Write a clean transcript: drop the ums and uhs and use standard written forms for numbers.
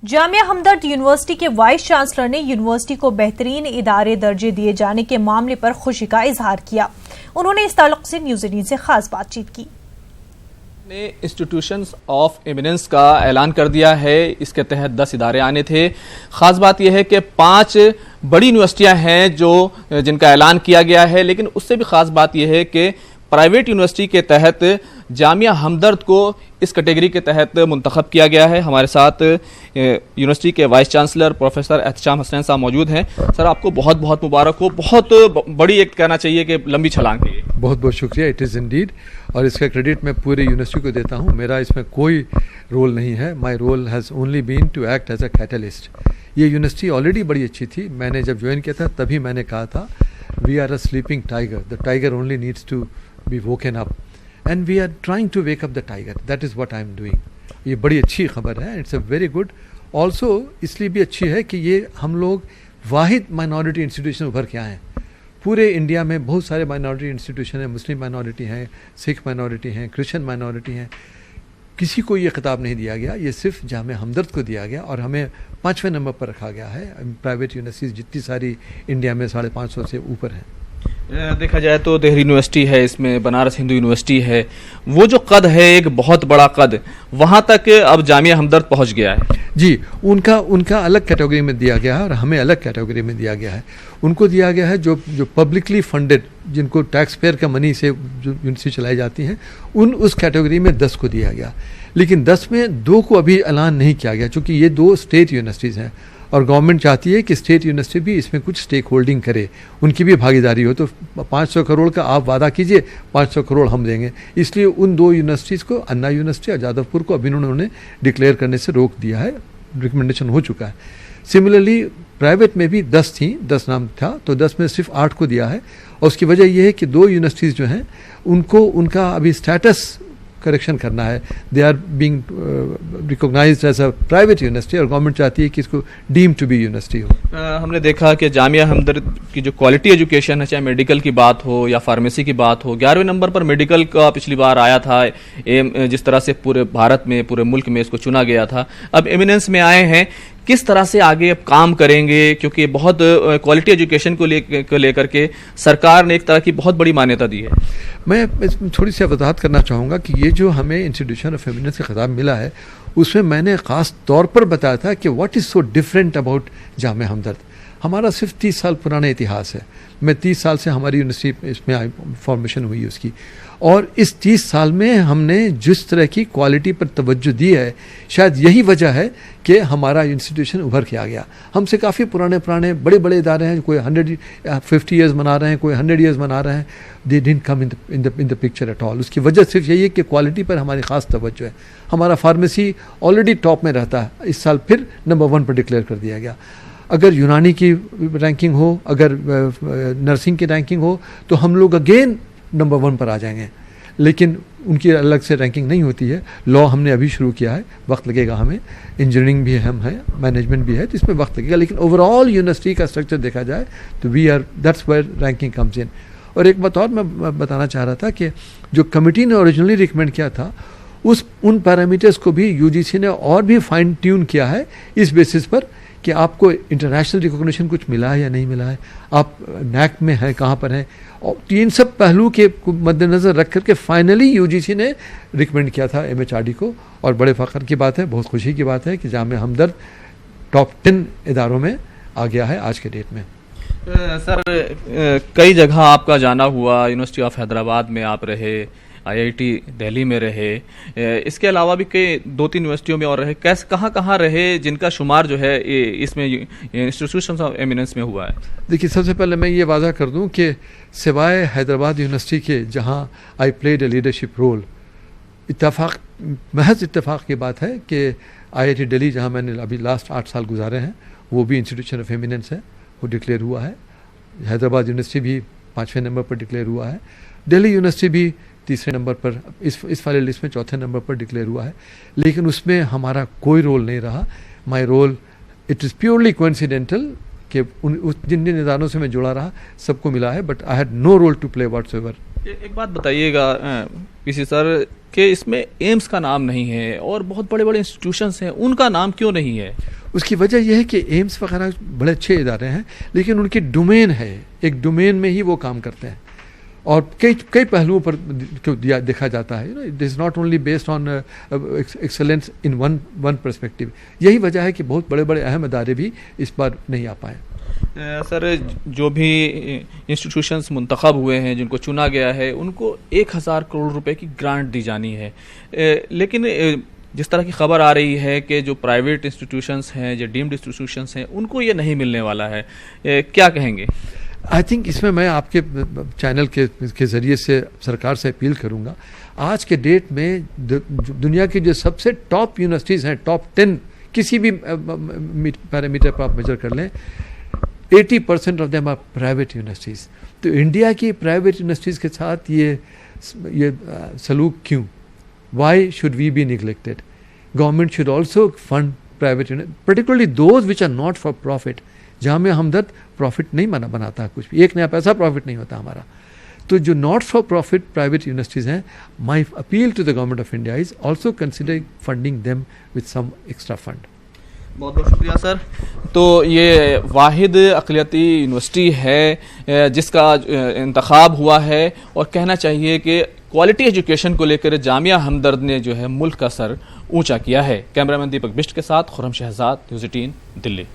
जामिया हमदर्द university के vice chancellor ने university को बेहतरीन इदारे दर्जे दिए जाने के मामले पर खुशी का इजहार किया। उन्होंने इस ताल्लुक से न्यूज़ 18 से खास बातचीत की। ने इंस्टीट्यूशंस ऑफ एमिनेंस का ऐलान कर दिया है। इसके तहत 10 इदारे आने थे। खास बात यह है कि 5 बड़ी यूनिवर्सिटियां हैं जिनका ऐलान किया गया है, लेकिन उससे भी खास बात यह है कि प्राइवेट यूनिवर्सिटी के तहत जामिया हमदर्द को इस कैटेगरी के तहत मुंतखब किया गया है। हमारे साथ यूनिवर्सिटी के vice chancellor professor Ehtesham Hasnain साहब मौजूद हैं। सर, आपको बहुत बहुत मुबारक हो। बहुत बड़ी एक कहना चाहिए कि लंबी छलांग है। बहुत बहुत शुक्रिया। इट इज़ इंडीड, और इसका क्रेडिट मैं पूरी यूनिवर्सिटी को देता हूँ। मेरा इसमें कोई रोल नहीं है। My role has only been to act as a catalyst. ये यूनिवर्सिटी ऑलरेडी बड़ी अच्छी थी। मैंने जब ज्वाइन किया था तभी मैंने कहा था we are a sleeping tiger, the tiger only needs to be woken up and we are trying to wake up the tiger. That is what I am doing. ये बड़ी अच्छी खबर है। It's a very good. Also इसलिए भी अच्छी है कि ये हम लोग वाहिद माइनॉरिटी इंस्टीट्यूशन उभर के आए हैं। पूरे इंडिया में बहुत सारे माइनॉरिटी इंस्टीट्यूशन हैं। मुस्लिम माइनॉरिटी हैं, सिख माइनॉरिटी हैं, क्रिश्चियन माइनॉरिटी हैं। किसी को ये खिताब नहीं दिया गया। ये सिर्फ जामिया हमदर्द को दिया गया और हमें 5वें नंबर पर रखा गया है। प्राइवेट यूनिवर्सिटीज़ जितनी सारी इंडिया में 550 से ऊपर हैं। देखा जाए तो दिल्ली यूनिवर्सिटी है, इसमें बनारस हिंदू यूनिवर्सिटी है। वो जो कद है, एक बहुत बड़ा कद, वहाँ तक अब जामिया हमदर्द पहुँच गया है। जी, उनका अलग कैटेगरी में दिया गया है और हमें अलग कैटेगरी में दिया गया है। उनको दिया गया है जो पब्लिकली फंडेड, जिनको टैक्स पेयर का मनी से जो यूनिवर्सिटी चलाई जाती हैं, उस कैटेगरी में 10 को दिया गया। लेकिन 10 में 2 को अभी ऐलान नहीं किया गया, क्योंकि ये 2 स्टेट यूनिवर्सिटीज़ हैं और गवर्नमेंट चाहती है कि स्टेट यूनिवर्सिटी भी इसमें कुछ स्टेक होल्डिंग करे, उनकी भी भागीदारी हो। तो 500 करोड़ का आप वादा कीजिए, 500 करोड़ हम देंगे। इसलिए उन 2 यूनिवर्सिटीज़ को, अन्ना यूनिवर्सिटी और जादवपुर को, अभी उन्होंने डिक्लेयर करने से रोक दिया है। रिकमेंडेशन हो चुका है। सिमिलरली प्राइवेट में भी 10 थी, 10 नाम था, तो 10 में सिर्फ 8 को दिया है। और उसकी वजह यह है कि 2 यूनिवर्सिटीज़ जो हैं उनका अभी स्टेटस करेक्शन करना है। They are being recognised as a private university और गवर्नमेंट चाहती है कि इसको डीम टू बी यूनिवर्सिटी हो। हमने देखा कि जामिया हमदर्द की जो क्वालिटी एजुकेशन है, चाहे मेडिकल की बात हो या फार्मेसी की बात हो, 11वें नंबर पर मेडिकल का पिछली बार आया था। जिस तरह से पूरे भारत में, पूरे मुल्क में इसको चुना गया था। अब एमिनेंस में आए हैं, किस तरह से आगे अब काम करेंगे? क्योंकि बहुत क्वालिटी एजुकेशन को लेकर के सरकार ने एक तरह की बहुत बड़ी मान्यता दी है। मैं इसमें थोड़ी सी वजाहत करना चाहूँगा कि ये जो हमें इंस्टीट्यूशन ऑफ एमिनेंस का खिताब मिला है, उसमें मैंने ख़ास तौर पर बताया था कि what is so different about Jamia Hamdard. हमारा सिर्फ 30 साल पुराना इतिहास है। मैं 30 साल से हमारी यूनिवर्सिटी इसमें फॉर्मेशन हुई उसकी, और इस 30 साल में हमने जिस तरह की क्वालिटी पर तवज्जो दी है, शायद यही वजह है कि हमारा इंस्टीट्यूशन उभर के आ गया। हमसे काफ़ी पुराने बड़े बड़े इदारे हैं, कोई 150 ईयर्स मना रहे हैं, कोई 100 ईयर्स मना रहे हैं। They didn't come in the picture at all. उसकी वजह सिर्फ यही है कि क्वालिटी पर हमारी ख़ास तवज्जो है। हमारा फार्मेसी ऑलरेडी टॉप में रहता है, इस साल फिर नंबर 1 पर डिक्लेयर कर दिया गया। अगर यूनानी की रैंकिंग हो, अगर नर्सिंग की रैंकिंग हो, तो हम लोग अगेन नंबर 1 पर आ जाएंगे। लेकिन उनकी अलग से रैंकिंग नहीं होती है। लॉ हमने अभी शुरू किया है, वक्त लगेगा हमें। इंजीनियरिंग भी हम है, मैनेजमेंट भी है, तो इसमें वक्त लगेगा। लेकिन ओवरऑल यूनिवर्सिटी का स्ट्रक्चर देखा जाए तो that's where ranking comes in. और एक बात और मैं बताना चाह रहा था कि जो कमेटी ने ओरिजिनली रिकमेंड किया था, उन पैरामीटर्स को भी यूजीसी ने और भी फाइन ट्यून किया है, इस बेसिस पर कि आपको इंटरनेशनल रिकॉग्निशन कुछ मिला है या नहीं मिला है, आप नैक में हैं, कहाँ पर हैं। और इन सब पहलू के मद्देनज़र रख करके फाइनली यूजीसी ने रिकमेंड किया था MHRD को। और बड़े फ़ख्र की बात है, बहुत खुशी की बात है कि जामिया हमदर्द टॉप 10 इदारों में आ गया है आज के डेट में। सर, कई जगह आपका जाना हुआ, यूनिवर्सिटी ऑफ हैदराबाद में आप रहे, IIT दिल्ली में रहे, इसके अलावा भी कई 2-3 यूनिवर्सिटियों में और रहे। कहाँ रहे जिनका शुमार जो है इसमें इंस्टीट्यूशंस ऑफ एमिनेंस में हुआ है? देखिए, सबसे पहले मैं ये वादा कर दूं कि सिवाय हैदराबाद यूनिवर्सिटी के, जहां I played a leadership role, महज इत्तेफाक की बात है कि IIT दिल्ली, जहां मैंने अभी लास्ट 8 साल गुजारे हैं, वो भी इंस्टीट्यूशन ऑफ एमिनेंस है, वो डिक्लेयर हुआ है। हैदराबाद यूनिवर्सिटी भी 5वें नंबर पर डिक्लेयर हुआ है। दिल्ली यूनिवर्सिटी भी 3रे नंबर पर, इस वाले लिस्ट में 4थे नंबर पर डिक्लेयर हुआ है। लेकिन उसमें हमारा कोई रोल नहीं रहा। My role, it is purely coincidental कि जिन जिन इदारों से मैं जुड़ा रहा सबको मिला है, but I had no role to play whatsoever. एक बात बताइएगा पीसी सर, कि इसमें एम्स का नाम नहीं है और बहुत बड़े बड़े इंस्टीट्यूशंस हैं, उनका नाम क्यों नहीं है? उसकी वजह यह है कि एम्स वगैरह बड़े अच्छे इदारे हैं, लेकिन उनकी डोमेन है, एक डोमेन में ही वो काम करते हैं और कई पहलुओं पर देखा जाता है। It is not only based on excellence in one perspective. यही वजह है कि बहुत बड़े बड़े अहम इदारे भी इस बार नहीं आ पाए। सर, जो भी इंस्टीट्यूशंस मुंतखब हुए हैं, जिनको चुना गया है, उनको 1000 करोड़ रुपए की ग्रांट दी जानी है, लेकिन जिस तरह की खबर आ रही है कि जो प्राइवेट इंस्टीट्यूशंस हैं, जो डीम्ड इंस्टीट्यूशंस हैं, उनको ये नहीं मिलने वाला है, क्या कहेंगे? आई थिंक इसमें मैं आपके चैनल के ज़रिए से सरकार से अपील करूंगा, आज के डेट में दुनिया की जो सबसे टॉप यूनिवर्सिटीज़ हैं, टॉप 10 किसी भी पैरामीटर पर आप मेजर कर लें, 80% of them are private universities. तो इंडिया की प्राइवेट यूनिवर्सिटीज़ के साथ ये सलूक क्यों? Why should we be neglected? Government should also fund private university, particularly those which are not for profit. Jamia Hamdard profit नहीं बनाता, कुछ भी एक नया पैसा प्रॉफिट नहीं होता हमारा। तो जो not for profit private universities हैं, my appeal to the government of India is also consider funding them with some extra fund. बहुत बहुत शुक्रिया सर। तो ये वाहिद अक़लियती यूनिवर्सिटी है जिसका इंतखाब हुआ है, और कहना चाहिए कि क्वालिटी एजुकेशन को लेकर जामिया हमदर्द ने जो है मुल्क का सर ऊंचा किया है। कैमरामैन दीपक बिष्ट के साथ खुर्रम शहजाद, न्यूज़ 18 दिल्ली।